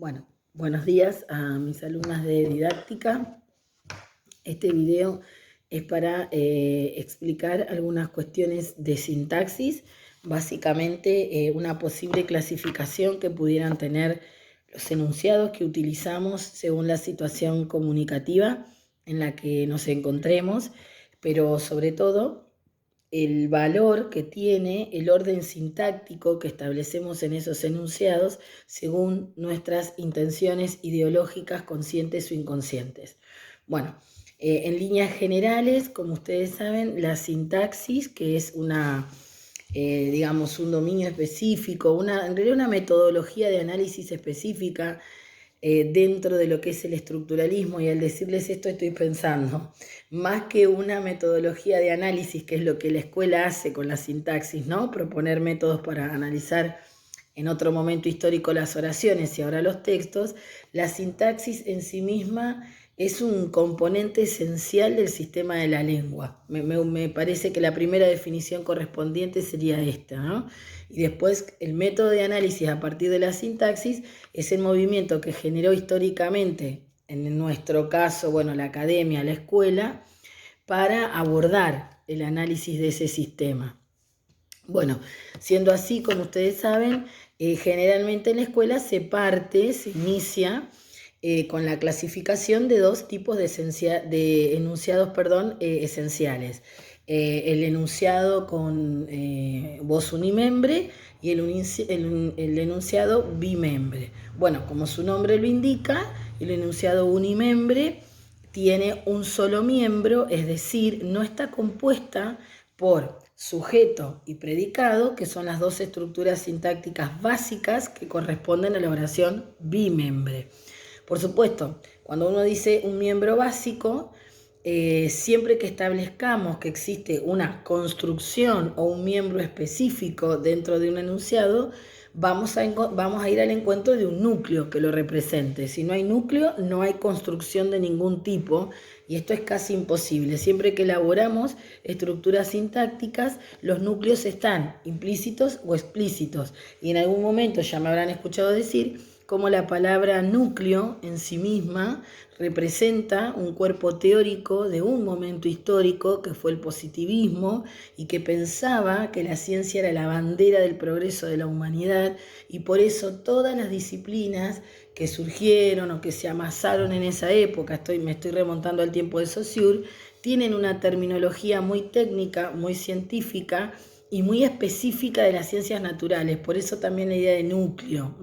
Bueno, buenos días a mis alumnas de didáctica. Este video es para explicar algunas cuestiones de sintaxis, básicamente una posible clasificación que pudieran tener los enunciados que utilizamos según la situación comunicativa en la que nos encontremos, pero sobre todo el valor que tiene el orden sintáctico que establecemos en esos enunciados según nuestras intenciones ideológicas conscientes o inconscientes. Bueno, en líneas generales, como ustedes saben, la sintaxis, que es digamos, un dominio específico, en realidad una metodología de análisis específica dentro de lo que es el estructuralismo, y al decirles esto estoy pensando, más que una metodología de análisis, que es lo que la escuela hace con la sintaxis, ¿no? Proponer métodos para analizar en otro momento histórico las oraciones y ahora los textos, la sintaxis en sí misma es un componente esencial del sistema de la lengua. Me parece que la primera definición correspondiente sería esta, ¿no? Y después el método de análisis a partir de la sintaxis es el movimiento que generó históricamente, en nuestro caso, bueno, la academia, la escuela, para abordar el análisis de ese sistema. Bueno, siendo así, como ustedes saben, generalmente en la escuela se inicia con la clasificación de dos tipos de enunciados esenciales. El enunciado con voz unimembre y el enunciado bimembre. Bueno, como su nombre lo indica, el enunciado unimembre tiene un solo miembro, es decir, no está compuesta por sujeto y predicado, que son las dos estructuras sintácticas básicas que corresponden a la oración bimembre. Por supuesto, cuando uno dice un miembro básico, siempre que establezcamos que existe una construcción o un miembro específico dentro de un enunciado, vamos a ir al encuentro de un núcleo que lo represente. Si no hay núcleo, no hay construcción de ningún tipo, y esto es casi imposible. Siempre que elaboramos estructuras sintácticas, los núcleos están implícitos o explícitos, y en algún momento ya me habrán escuchado decir cómo la palabra núcleo en sí misma representa un cuerpo teórico de un momento histórico que fue el positivismo, y que pensaba que la ciencia era la bandera del progreso de la humanidad, y por eso todas las disciplinas que surgieron o que se amasaron en esa época, me estoy remontando al tiempo de Saussure, tienen una terminología muy técnica, muy científica y muy específica de las ciencias naturales. Por eso también la idea de núcleo,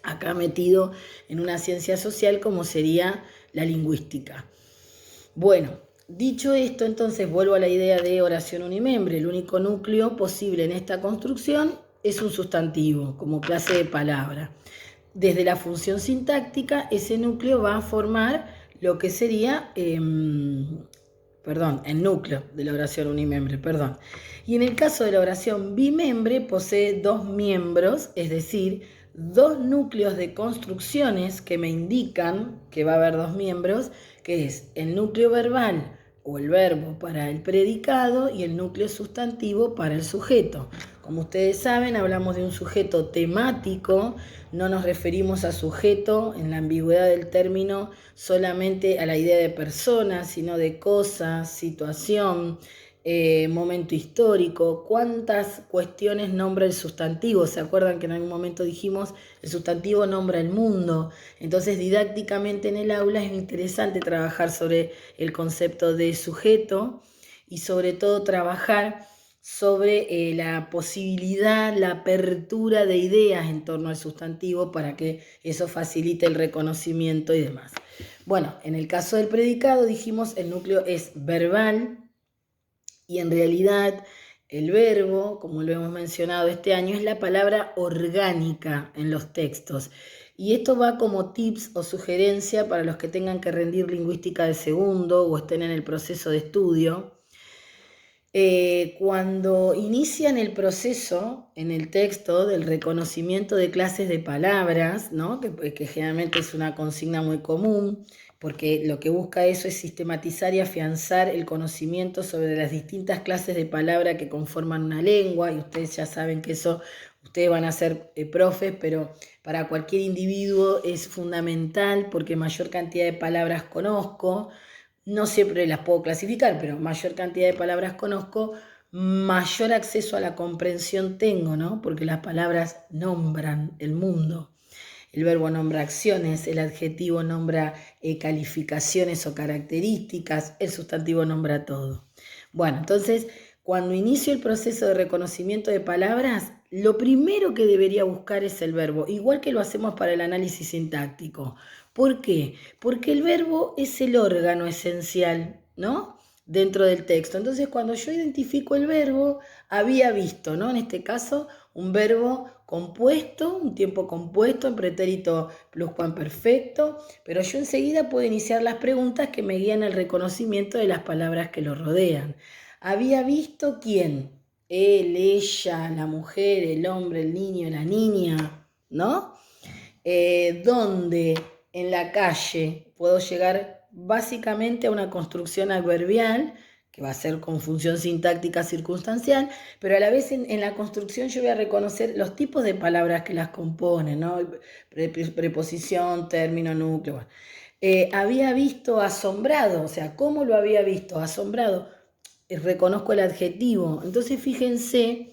acá metido en una ciencia social como sería la lingüística. Bueno, dicho esto, entonces vuelvo a la idea de oración unimembre. El único núcleo posible en esta construcción es un sustantivo como clase de palabra. Desde la función sintáctica, ese núcleo va a formar lo que sería, el núcleo de la oración unimembre, Y en el caso de la oración bimembre, posee dos miembros, es decir, dos núcleos de construcciones que me indican que va a haber dos miembros, que es el núcleo verbal o el verbo para el predicado y el núcleo sustantivo para el sujeto. Como ustedes saben, hablamos de un sujeto temático, no nos referimos a sujeto en la ambigüedad del término solamente a la idea de persona, sino de cosa, situación, momento histórico. ¿Cuántas cuestiones nombra el sustantivo? ¿Se acuerdan que en algún momento dijimos el sustantivo nombra el mundo? Entonces, didácticamente en el aula es interesante trabajar sobre el concepto de sujeto y sobre todo trabajar sobre la posibilidad, la apertura de ideas en torno al sustantivo para que eso facilite el reconocimiento y demás. Bueno, en el caso del predicado dijimos el núcleo es verbal, y en realidad el verbo, como lo hemos mencionado este año, es la palabra orgánica en los textos. Y esto va como tips o sugerencia para los que tengan que rendir lingüística de segundo o estén en el proceso de estudio. Cuando inician el proceso en el texto del reconocimiento de clases de palabras, ¿no? que generalmente es una consigna muy común, porque lo que busca eso es sistematizar y afianzar el conocimiento sobre las distintas clases de palabra que conforman una lengua, y ustedes ya saben que eso Ustedes van a ser profes, pero para cualquier individuo es fundamental porque mayor cantidad de palabras conozco, no siempre las puedo clasificar, pero mayor cantidad de palabras conozco, mayor acceso a la comprensión tengo, ¿no? Porque las palabras nombran el mundo. El verbo nombra acciones, el adjetivo nombra calificaciones o características, el sustantivo nombra todo. Bueno, entonces, cuando inicio el proceso de reconocimiento de palabras, lo primero que debería buscar es el verbo, igual que lo hacemos para el análisis sintáctico. ¿Por qué? Porque el verbo es el órgano esencial, ¿no? Dentro del texto. Entonces, cuando yo identifico el verbo, había visto, ¿no? En este caso, un verbo compuesto, un tiempo compuesto en pretérito pluscuamperfecto, pero yo enseguida puedo iniciar las preguntas que me guían al reconocimiento de las palabras que lo rodean. Había visto quién, él, ella, la mujer, el hombre, el niño, la niña, ¿no? Donde en la calle puedo llegar básicamente a una construcción adverbial, que va a ser con función sintáctica circunstancial, pero a la vez en la construcción yo voy a reconocer los tipos de palabras que las componen, ¿no? Preposición, término, núcleo. Bueno. Había visto asombrado, o sea, ¿cómo lo había visto? Asombrado. Reconozco el adjetivo. Entonces, fíjense,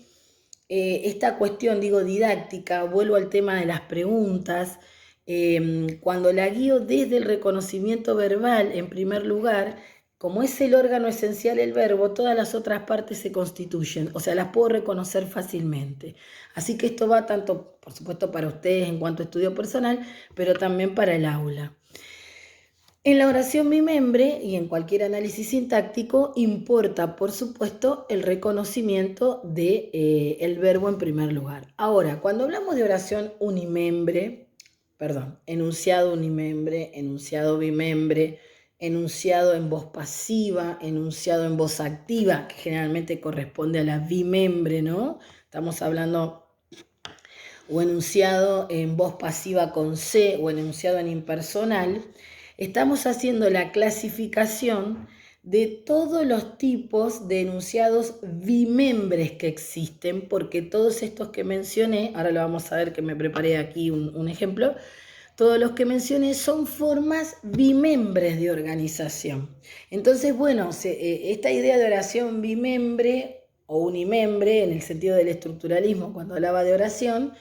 esta cuestión, digo, didáctica, vuelvo al tema de las preguntas, cuando la guío desde el reconocimiento verbal, en primer lugar, como es el órgano esencial el verbo, todas las otras partes se constituyen, o sea, las puedo reconocer fácilmente. Así que esto va tanto, por supuesto, para ustedes en cuanto a estudio personal, pero también para el aula. En la oración bimembre y en cualquier análisis sintáctico importa, por supuesto, el reconocimiento del verbo en primer lugar. Ahora, cuando hablamos de oración unimembre, enunciado unimembre, enunciado bimembre, enunciado en voz pasiva, enunciado en voz activa, que generalmente corresponde a la bimembre, ¿no? Estamos hablando o enunciado en voz pasiva con C o enunciado en impersonal. Estamos haciendo la clasificación de todos los tipos de enunciados bimembres que existen, porque todos estos que mencioné, ahora lo vamos a ver que me preparé aquí un ejemplo, todos los que mencioné son formas bimembres de organización. Entonces, bueno, esta idea de oración bimembre o unimembre, en el sentido del estructuralismo, cuando hablaba de oración,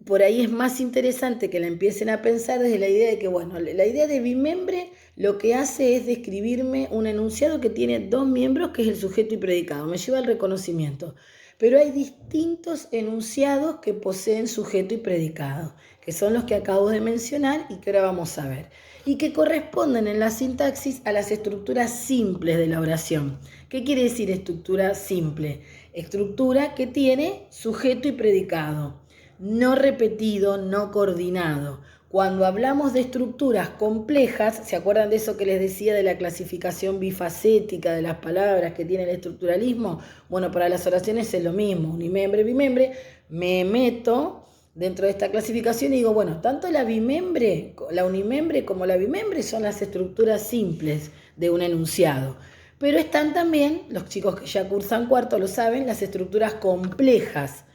por ahí es más interesante que la empiecen a pensar desde la idea de que, bueno, la idea de bimembre lo que hace es describirme un enunciado que tiene dos miembros, que es el sujeto y predicado, me lleva al reconocimiento. Pero hay distintos enunciados que poseen sujeto y predicado, que son los que acabo de mencionar y que ahora vamos a ver, y que corresponden en la sintaxis a las estructuras simples de la oración. ¿Qué quiere decir estructura simple? Estructura que tiene sujeto y predicado, no repetido, no coordinado. Cuando hablamos de estructuras complejas, ¿se acuerdan de eso que les decía de la clasificación bifacética de las palabras que tiene el estructuralismo? Bueno, para las oraciones es lo mismo, unimembre, bimembre, me meto dentro de esta clasificación y digo, bueno, tanto la bimembre, la unimembre como la bimembre son las estructuras simples de un enunciado. Pero están también, los chicos que ya cursan cuarto lo saben, las estructuras complejas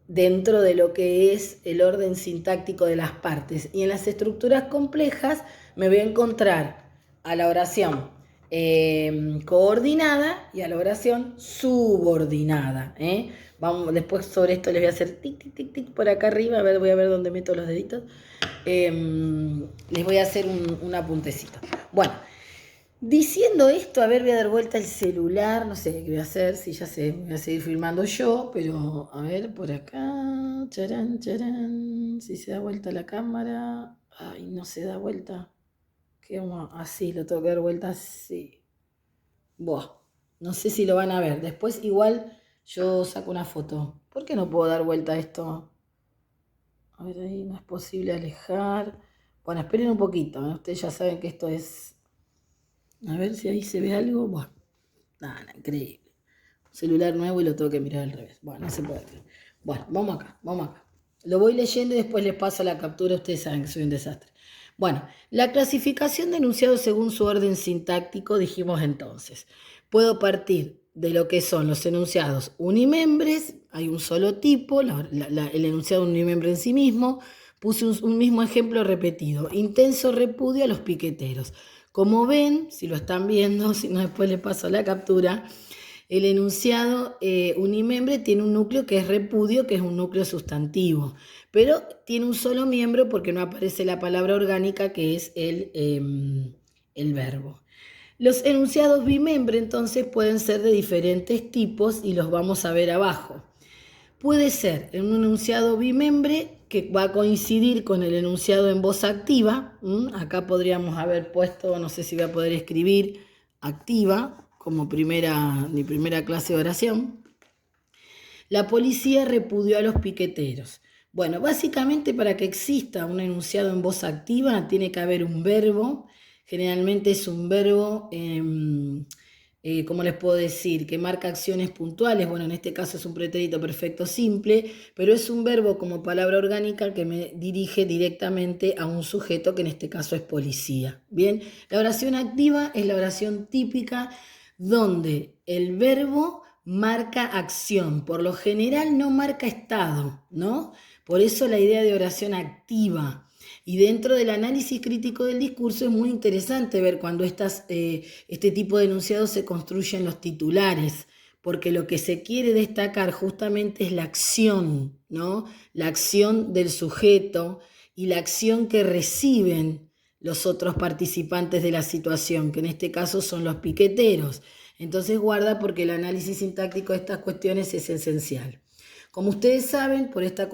dentro de lo que es el orden sintáctico de las partes. Y en las estructuras complejas me voy a encontrar a la oración coordinada y a la oración subordinada. Vamos, después sobre esto les voy a hacer tic, tic, tic, tic por acá arriba, voy a ver dónde meto los deditos. Les voy a hacer un apuntecito. Bueno, diciendo esto, a ver, voy a dar vuelta el celular, no sé qué voy a hacer, si ya sé, voy a seguir filmando yo, pero a ver, por acá, charán, charán, si se da vuelta la cámara, ay, no se da vuelta, ¿qué vamos? Así, lo tengo que dar vuelta así. Buah, no sé si lo van a ver, después igual yo saco una foto. ¿Por qué no puedo dar vuelta a esto? A ver, ahí no es posible alejar. Bueno, esperen un poquito, ¿eh? Ustedes ya saben que esto es... A ver si ahí se ve algo. Bueno, nada, increíble. Un celular nuevo y lo tengo que mirar al revés. Bueno, no se puede hacer. Bueno, vamos acá, vamos acá. Lo voy leyendo y después les paso la captura. Ustedes saben que soy un desastre. Bueno, la clasificación de enunciados según su orden sintáctico, dijimos entonces. Puedo partir de lo que son los enunciados unimembres. Hay un solo tipo, el enunciado unimembre en sí mismo. Puse un mismo ejemplo repetido: intenso repudio a los piqueteros. Como ven, si lo están viendo, si no después les paso la captura, el enunciado unimembre tiene un núcleo que es repudio, que es un núcleo sustantivo, pero tiene un solo miembro porque no aparece la palabra orgánica, que es el verbo. Los enunciados bimembre entonces pueden ser de diferentes tipos y los vamos a ver abajo. Puede ser en un enunciado bimembre que va a coincidir con el enunciado en voz activa. Acá podríamos haber puesto, no sé si voy a poder escribir, activa, como mi primera clase de oración. La policía repudió a los piqueteros. Bueno, básicamente para que exista un enunciado en voz activa tiene que haber un verbo. Generalmente es un verbo, ¿cómo les puedo decir?, que marca acciones puntuales. Bueno, en este caso es un pretérito perfecto simple, pero es un verbo como palabra orgánica que me dirige directamente a un sujeto, que en este caso es policía. Bien, la oración activa es la oración típica donde el verbo marca acción, por lo general no marca estado, ¿no? Por eso la idea de oración activa. Y dentro del análisis crítico del discurso es muy interesante ver cuando este tipo de enunciados se construyen los titulares, porque lo que se quiere destacar justamente es la acción, ¿no? La acción del sujeto y la acción que reciben los otros participantes de la situación, que en este caso son los piqueteros. Entonces guarda, porque el análisis sintáctico de estas cuestiones es esencial. Como ustedes saben, por esta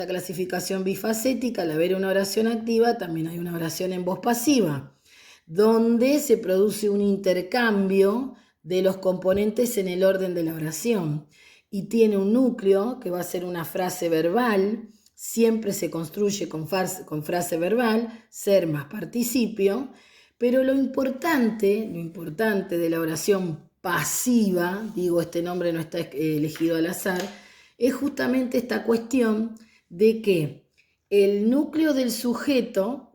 clasificación bifacética, al haber una oración activa, también hay una oración en voz pasiva, donde se produce un intercambio de los componentes en el orden de la oración. Y tiene un núcleo que va a ser una frase verbal. Siempre se construye con frase verbal, ser más participio. Pero lo importante de la oración pasiva, digo, este nombre no está elegido al azar, es justamente esta cuestión de que el núcleo del sujeto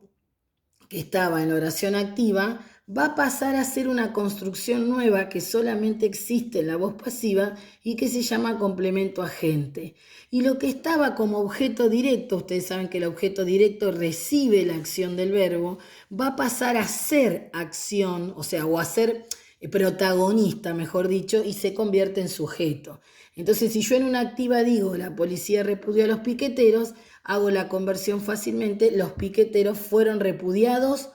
que estaba en la oración activa va a pasar a ser una construcción nueva que solamente existe en la voz pasiva y que se llama complemento agente. Y lo que estaba como objeto directo, ustedes saben que el objeto directo recibe la acción del verbo, va a pasar a ser acción, o sea, o a ser protagonista, mejor dicho, y se convierte en sujeto. Entonces, si yo en una activa digo la policía repudió a los piqueteros, hago la conversión fácilmente: los piqueteros fueron repudiados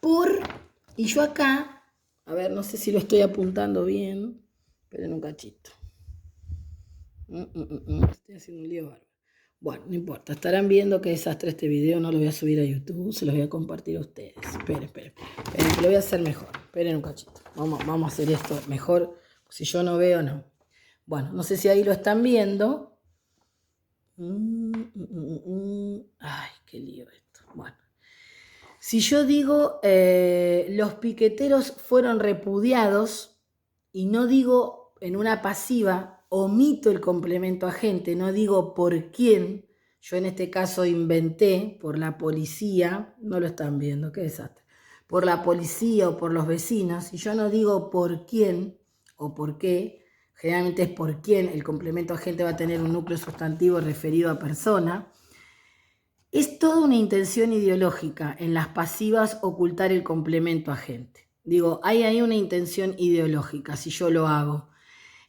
por... Y yo acá, a ver, no sé si lo estoy apuntando bien, pero en un cachito. Estoy haciendo un lío bárbaro. Bueno, no importa, estarán viendo que desastre este video, no lo voy a subir a YouTube, se los voy a compartir a ustedes. Esperen, que lo voy a hacer mejor. Esperen un cachito. Vamos a hacer esto mejor, si yo no veo, no. Bueno, no sé si ahí lo están viendo. Ay, qué lío esto. Bueno. Si yo digo los piqueteros fueron repudiados y no digo en una pasiva, omito el complemento agente, no digo por quién, yo en este caso inventé por la policía, no lo están viendo, qué desastre, por la policía o por los vecinos, y yo no digo por quién o por qué, generalmente es por quién, el complemento agente va a tener un núcleo sustantivo referido a persona. Es toda una intención ideológica en las pasivas ocultar el complemento agente. Digo, hay ahí una intención ideológica si yo lo hago.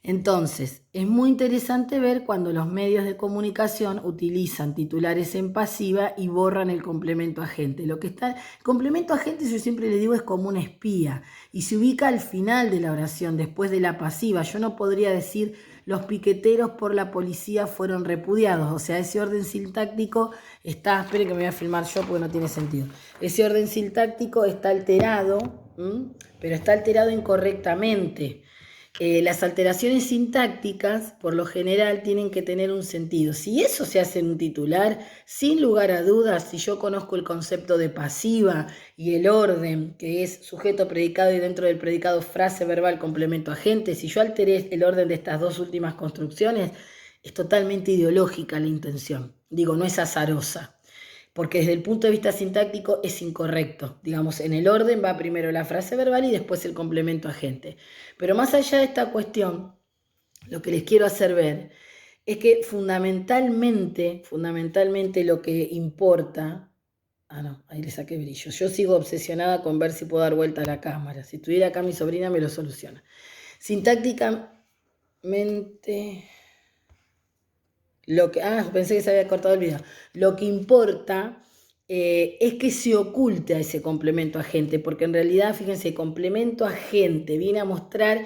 Entonces, es muy interesante ver cuando los medios de comunicación utilizan titulares en pasiva y borran el complemento agente. El complemento agente, yo siempre le digo, es como un espía y se ubica al final de la oración, después de la pasiva. Yo no podría decir los piqueteros por la policía fueron repudiados. O sea, ese orden sintáctico está... Esperen que me voy a filmar yo porque no tiene sentido. Ese orden sintáctico está alterado, pero está alterado incorrectamente. Las alteraciones sintácticas, por lo general, tienen que tener un sentido. Si eso se hace en un titular, sin lugar a dudas, si yo conozco el concepto de pasiva y el orden, que es sujeto, predicado y dentro del predicado frase verbal, complemento agente, si yo alteré el orden de estas dos últimas construcciones, es totalmente ideológica la intención. Digo, no es azarosa. porque desde el punto de vista sintáctico es incorrecto. Digamos, en el orden va primero la frase verbal y después el complemento agente. Pero más allá de esta cuestión, lo que les quiero hacer ver es que fundamentalmente lo que importa... Ah, no, ahí le saqué brillo. Yo sigo obsesionada con ver si puedo dar vuelta a la cámara. Si estuviera acá mi sobrina me lo soluciona. Sintácticamente... pensé que se había cortado el video. Lo que importa es que se oculte a ese complemento agente, porque en realidad, fíjense, complemento agente viene a mostrar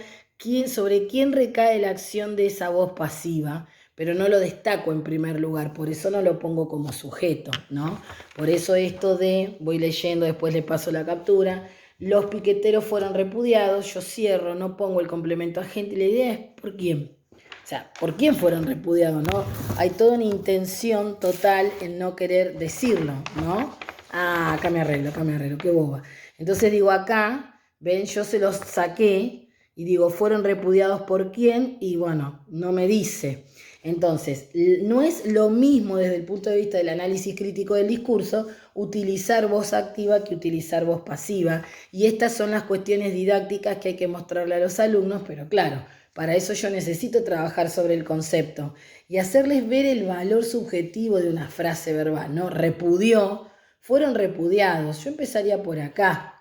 sobre quién recae la acción de esa voz pasiva, pero no lo destaco en primer lugar, por eso no lo pongo como sujeto, ¿no? Por eso esto de, voy leyendo, después le paso la captura, los piqueteros fueron repudiados, yo cierro, no pongo el complemento agente, y la idea es ¿por quién? O sea, ¿por quién fueron repudiados, no? Hay toda una intención total en no querer decirlo, ¿no? Ah, acá me arreglo, qué boba. Entonces digo, acá, ven, yo se los saqué y digo, ¿fueron repudiados por quién? Y bueno, no me dice. Entonces, no es lo mismo desde el punto de vista del análisis crítico del discurso utilizar voz activa que utilizar voz pasiva. Y estas son las cuestiones didácticas que hay que mostrarle a los alumnos, pero claro, para eso yo necesito trabajar sobre el concepto y hacerles ver el valor subjetivo de una frase verbal, ¿no? Repudió, fueron repudiados. Yo empezaría por acá,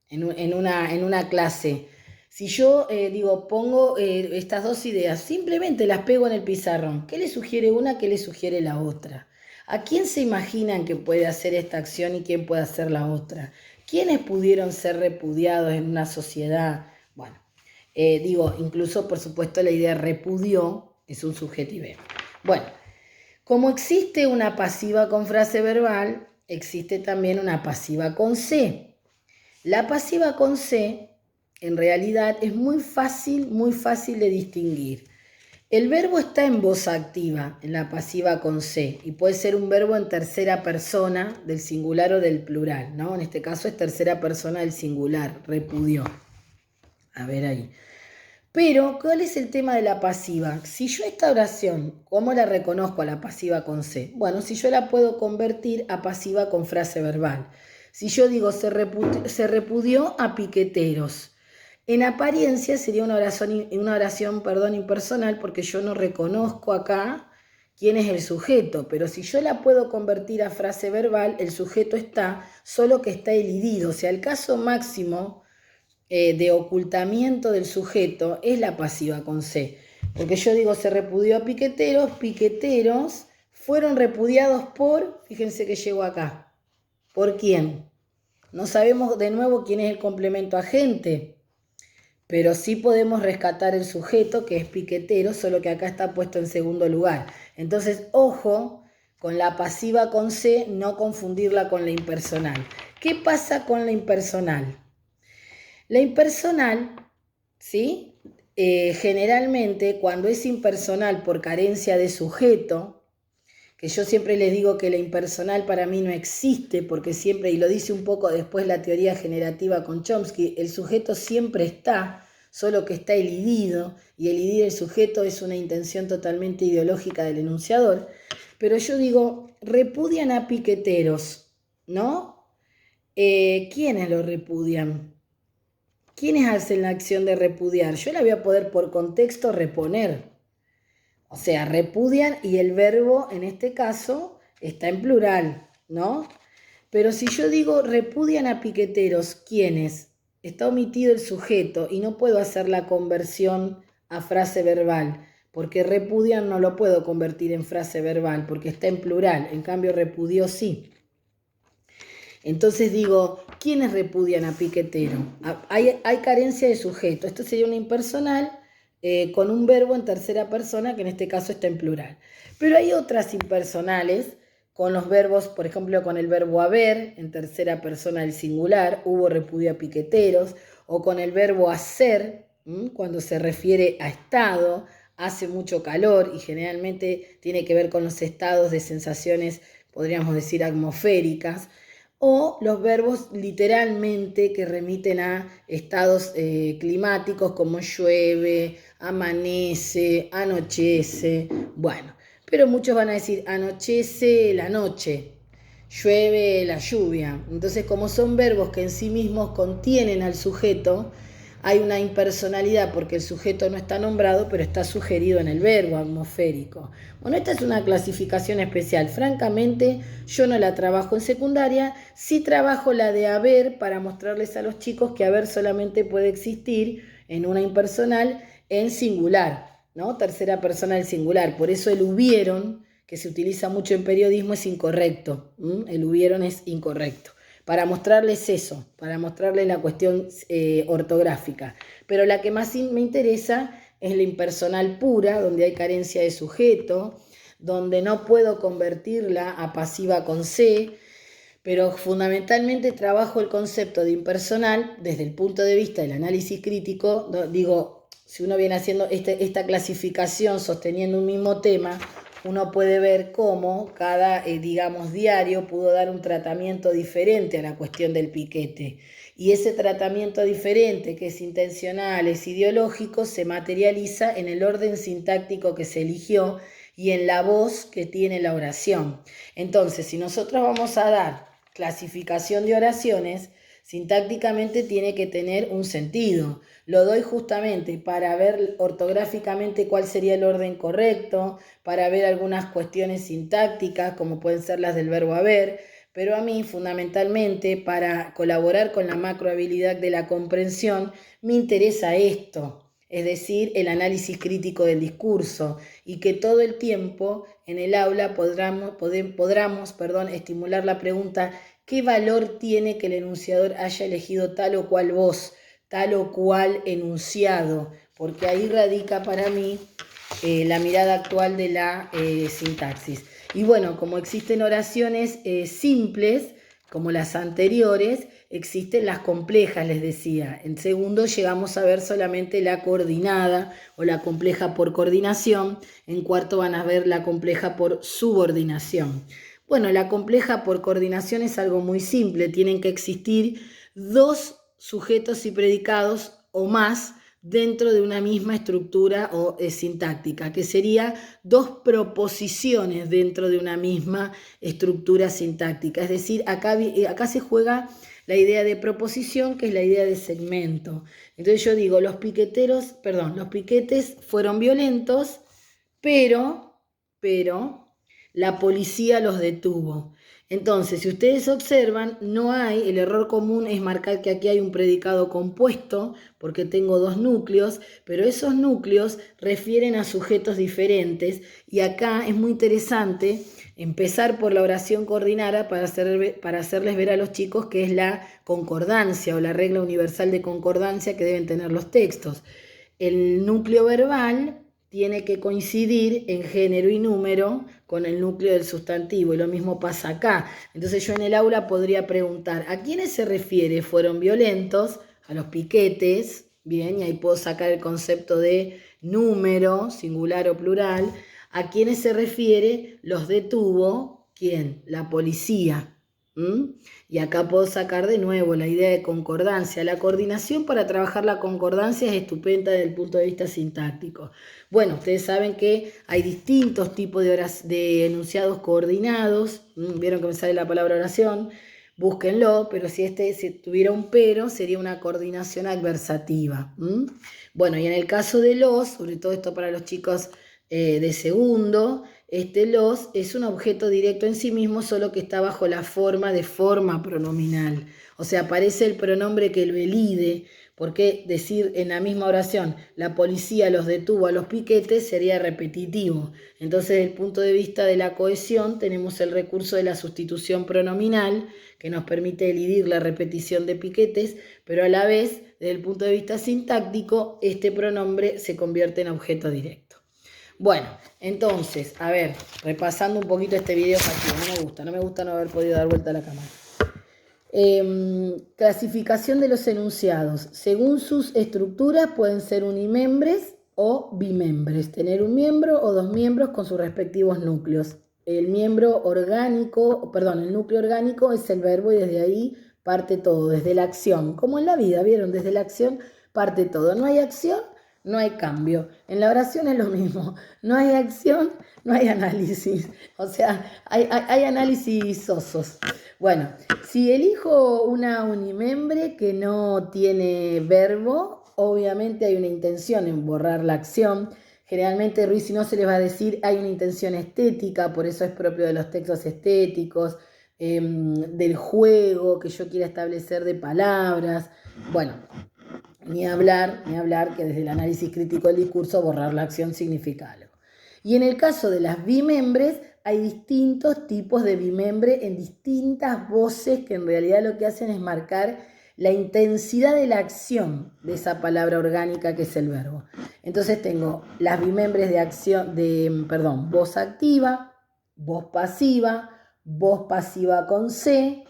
en una clase. Si yo pongo estas dos ideas, simplemente las pego en el pizarrón. ¿Qué le sugiere una? ¿Qué le sugiere la otra? ¿A quién se imaginan que puede hacer esta acción y quién puede hacer la otra? ¿Quiénes pudieron ser repudiados en una sociedad? Bueno, incluso por supuesto la idea repudió es un subjetivo. Bueno, como existe una pasiva con frase verbal, existe también una pasiva con C. La pasiva con C, en realidad, es muy fácil de distinguir. El verbo está en voz activa, en la pasiva con C, y puede ser un verbo en tercera persona del singular o del plural, ¿no? En este caso es tercera persona del singular, repudió. A ver ahí. Pero, ¿cuál es el tema de la pasiva? Si yo esta oración, ¿cómo la reconozco a la pasiva con C? Bueno, si yo la puedo convertir a pasiva con frase verbal. Si yo digo se repudió a piqueteros, en apariencia sería una oración impersonal porque yo no reconozco acá quién es el sujeto, pero si yo la puedo convertir a frase verbal, el sujeto está, solo que está elidido. O sea, el caso máximo de ocultamiento del sujeto es la pasiva con C. Porque yo digo se repudió a piqueteros, piqueteros fueron repudiados por, fíjense que llego acá, ¿por quién? No sabemos de nuevo quién es el complemento agente, pero sí podemos rescatar el sujeto que es piquetero, solo que acá está puesto en segundo lugar. Entonces, ojo con la pasiva con C, no confundirla con la impersonal. ¿Qué pasa con la impersonal? La impersonal, ¿sí? Generalmente cuando es impersonal por carencia de sujeto, que yo siempre les digo que la impersonal para mí no existe, porque siempre, y lo dice un poco después la teoría generativa con Chomsky, el sujeto siempre está, solo que está elidido, y elidir el sujeto es una intención totalmente ideológica del enunciador. Pero yo digo, repudian a piqueteros, ¿no? ¿Quiénes lo repudian? ¿Quiénes hacen la acción de repudiar? Yo la voy a poder por contexto reponer. O sea, repudian y el verbo en este caso está en plural, ¿no? Pero si yo digo repudian a piqueteros, ¿quiénes? Está omitido el sujeto y no puedo hacer la conversión a frase verbal, porque repudian no lo puedo convertir en frase verbal, porque está en plural, en cambio repudió sí. Entonces digo, ¿quiénes repudian a piquetero? Hay carencia de sujeto. Esto sería una impersonal con un verbo en tercera persona, que en este caso está en plural. Pero hay otras impersonales con los verbos, por ejemplo, con el verbo haber en tercera persona del singular, hubo repudio a piqueteros, o con el verbo hacer, cuando se refiere a estado, hace mucho calor y generalmente tiene que ver con los estados de sensaciones, podríamos decir, atmosféricas, o los verbos literalmente que remiten a estados climáticos como llueve, amanece, anochece. Bueno, pero muchos van a decir anochece la noche. llueve la lluvia. Entonces, como son verbos que en sí mismos contienen al sujeto, hay una impersonalidad porque el sujeto no está nombrado, pero está sugerido en el verbo atmosférico. Bueno, esta es una clasificación especial. Francamente, yo no la trabajo en secundaria, sí trabajo la de haber para mostrarles a los chicos que haber solamente puede existir en una impersonal en singular, ¿no? Tercera persona del singular. Por eso el hubieron, que se utiliza mucho en periodismo, es incorrecto. El hubieron es incorrecto. Para mostrarles eso, para mostrarles la cuestión ortográfica. Pero la que más me interesa es la impersonal pura, donde hay carencia de sujeto, donde no puedo convertirla a pasiva con C, pero fundamentalmente trabajo el concepto de impersonal desde el punto de vista del análisis crítico. Digo, si uno viene haciendo esta clasificación sosteniendo un mismo tema, uno puede ver cómo cada, digamos, diario pudo dar un tratamiento diferente a la cuestión del piquete. Y ese tratamiento diferente, que es intencional, es ideológico, se materializa en el orden sintáctico que se eligió y en la voz que tiene la oración. Entonces, si nosotros vamos a dar clasificación de oraciones, sintácticamente tiene que tener un sentido. Lo doy justamente para ver ortográficamente cuál sería el orden correcto, para ver algunas cuestiones sintácticas, como pueden ser las del verbo haber, pero a mí fundamentalmente para colaborar con la macrohabilidad de la comprensión me interesa esto, es decir, el análisis crítico del discurso, y que todo el tiempo en el aula podamos estimular la pregunta: ¿qué valor tiene que el enunciador haya elegido tal o cual voz, tal o cual enunciado? Porque ahí radica para mí la mirada actual de la sintaxis. Y bueno, como existen oraciones simples, como las anteriores, existen las complejas, les decía. En segundo llegamos a ver solamente la coordinada o la compleja por coordinación. En cuarto van a ver la compleja por subordinación. Bueno, la compleja por coordinación es algo muy simple. Tienen que existir dos sujetos y predicados o más dentro de una misma estructura o sintáctica, que sería dos proposiciones dentro de una misma estructura sintáctica. Es decir, acá se juega la idea de proposición, que es la idea de segmento. Entonces yo digo, los piquetes fueron violentos, pero la policía los detuvo. Entonces, si ustedes observan, no hay, el error común es marcar que aquí hay un predicado compuesto, porque tengo dos núcleos, pero esos núcleos refieren a sujetos diferentes, y acá es muy interesante empezar por la oración coordinada para hacerles ver a los chicos qué es la concordancia o la regla universal de concordancia que deben tener los textos. El núcleo verbal tiene que coincidir en género y número con el núcleo del sustantivo, y lo mismo pasa acá. Entonces yo en el aula podría preguntar: ¿a quiénes se refiere fueron violentos? A los piquetes, bien, y ahí puedo sacar el concepto de número, singular o plural. ¿A quiénes se refiere los detuvo? ¿Quién? La policía. Y acá puedo sacar de nuevo la idea de concordancia. La coordinación para trabajar la concordancia es estupenda desde el punto de vista sintáctico. Bueno, ustedes saben que hay distintos tipos de enunciados coordinados. Vieron que me sale la palabra oración. Búsquenlo, pero si tuviera un pero, sería una coordinación adversativa. Bueno, y en el caso de los, sobre todo esto para los chicos de segundo, los es un objeto directo en sí mismo, solo que está bajo la forma de forma pronominal. O sea, aparece el pronombre que lo elide, porque decir en la misma oración, la policía los detuvo a los piquetes, sería repetitivo. Entonces, desde el punto de vista de la cohesión, tenemos el recurso de la sustitución pronominal, que nos permite elidir la repetición de piquetes, pero a la vez, desde el punto de vista sintáctico, este pronombre se convierte en objeto directo. Bueno, entonces, a ver, repasando un poquito este video pasivo, no me gusta no haber podido dar vuelta a la cámara. Clasificación de los enunciados. Según sus estructuras pueden ser unimembres o bimembres, tener un miembro o dos miembros con sus respectivos núcleos. El núcleo orgánico es el verbo, y desde ahí parte todo, desde la acción, como en la vida, ¿vieron? Desde la acción parte todo. No hay acción, no hay cambio. En la oración es lo mismo. No hay acción, no hay análisis. O sea, hay análisis sosos. Bueno, si elijo una unimembre que no tiene verbo, obviamente hay una intención en borrar la acción. Generalmente, Ruiz, si no se les va a decir, hay una intención estética, por eso es propio de los textos estéticos, del juego que yo quiera establecer de palabras. Bueno, ni hablar que desde el análisis crítico del discurso borrar la acción significa algo. Y en el caso de las bimembres, hay distintos tipos de bimembre en distintas voces que en realidad lo que hacen es marcar la intensidad de la acción de esa palabra orgánica que es el verbo. Entonces tengo las bimembres de acción, voz activa, voz pasiva con C,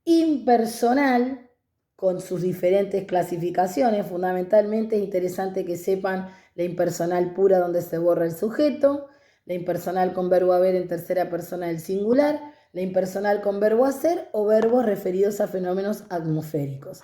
impersonal, con sus diferentes clasificaciones. Fundamentalmente es interesante que sepan la impersonal pura donde se borra el sujeto, la impersonal con verbo haber en tercera persona del singular, la impersonal con verbo hacer o verbos referidos a fenómenos atmosféricos.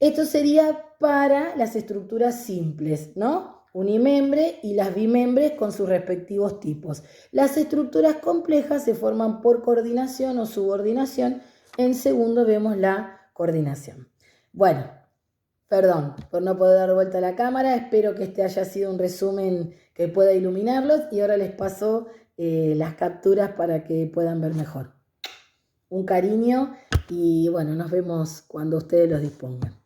Esto sería para las estructuras simples, ¿no? Unimembre y las bimembres con sus respectivos tipos. Las estructuras complejas se forman por coordinación o subordinación. En segundo vemos la coordinación. Bueno, perdón por no poder dar vuelta a la cámara. Espero que este haya sido un resumen que pueda iluminarlos y ahora les paso las capturas para que puedan ver mejor. Un cariño y bueno, nos vemos cuando ustedes los dispongan.